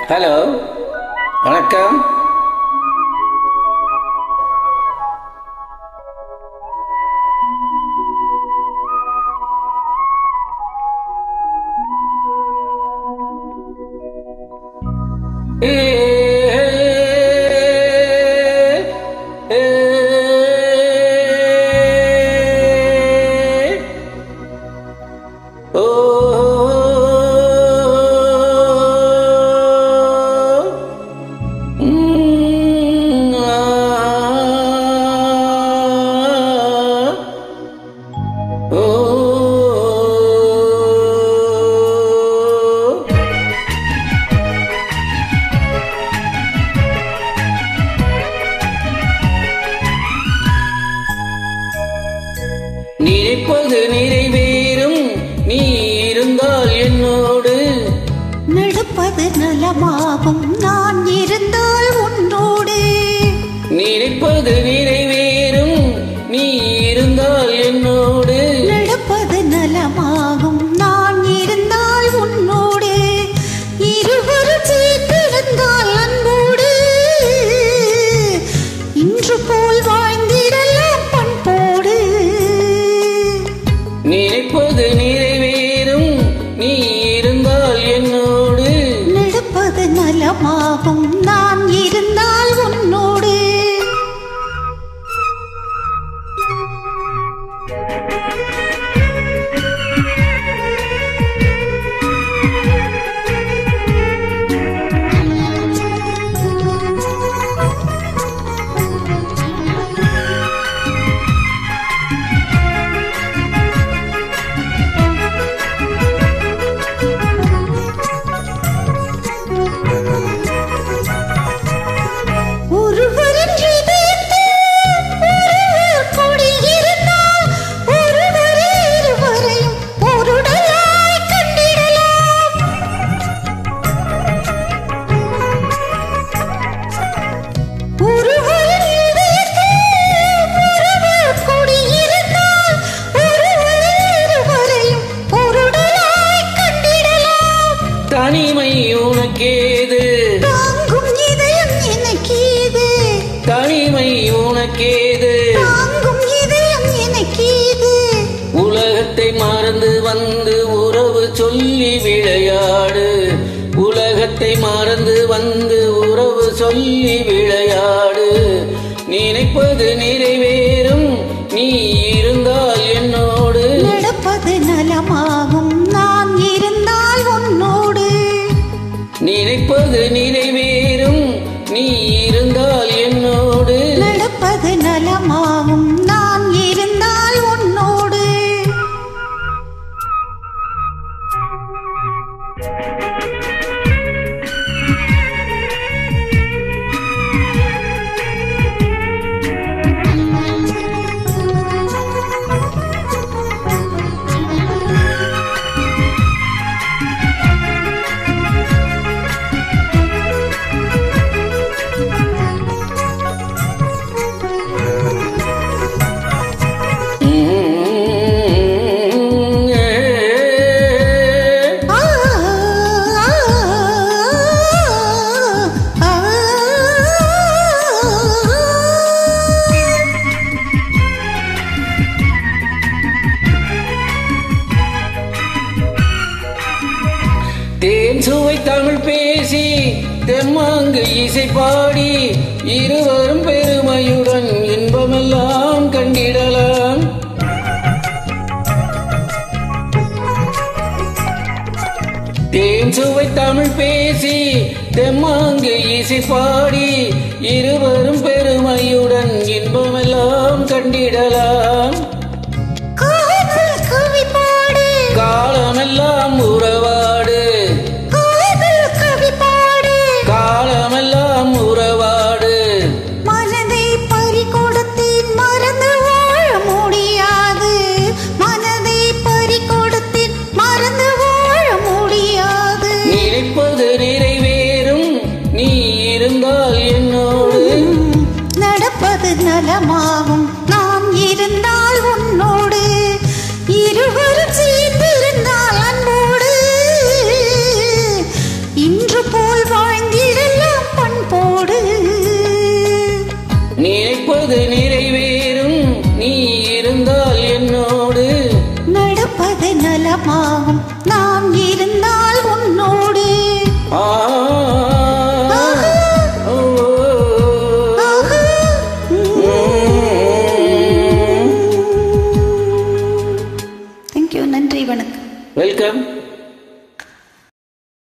Hello, வணக்கம். நினைப்பது நிறைவேறும் நீ இருந்தால் என்னோடு, நடப்பது நலமாகும் நான் இருந்தால் உன்னோடு. நினைப்பது நிறைவேறும் நீ இருந்தால் என்னோடு, நடப்பது நலமாகும் நான் இருந்தால் உன்னோடு. இருவரும் சேர்ந்திருந்தால் அன்போடு, இன்று போல் வாழ்ந்திடலாம் பண்போடு. நினைப்பது நிறைவேறும் நீ இருந்தால் என்னோடு, நடப்பது நலமாகும் நான் இருந்தால் உன்னோடு. தனிமை உனக்கேது, தாங்கும் இதயம் எனக்கேது. தனிமை உனக்கேது, தாங்கும் இதயம் எனக்கேது. உலகத்தை மறந்து வந்து உறவு சொல்லி விளையாடு, உலகத்தை மறந்து வந்து உறவு சொல்லி விளையாடு. நினைப்பது நிறைவேறும் நீ இருந்தால் என்னோடு, நடப்பது நலமாகும் நான் இருந்தால் உன்னோடு. நினைப்பது நிறைவேறும் நீ இருந்தால் என்னோடு, நடப்பது நலமாகும் நான் இருந்தால் உன்னோடு. தேன் சுவை தமிழ் பேசி தெம்மாங்கு இசை பாடி இருவரும் பெருமையுடன் இன்பமெல்லாம் கண்டிடலாம். தேன் சுவை தமிழ் பேசி தெம்மாங்கு இசை பாடி இருவரும் பெருமையுடன் இன்பமெல்லாம் கண்டிடலாம். காலமெல்லாம் உறவாடு, காலமெல்லாம் உறவாடு. மனதை பறி கொடுத்தேன் மறந்து வாழ முடியாது, மனதை பறி கொடுத்தேன் மறந்து வாழ முடியாது. நினைப்பது நிறைவேறும் நீ இருந்தால் என்னோடு, நடப்பது நலமாகும் நான் இருந்தால் உன்னோடு. இருவரும் சேர்ந்திருந்தால் அன்போடு, கேட்பது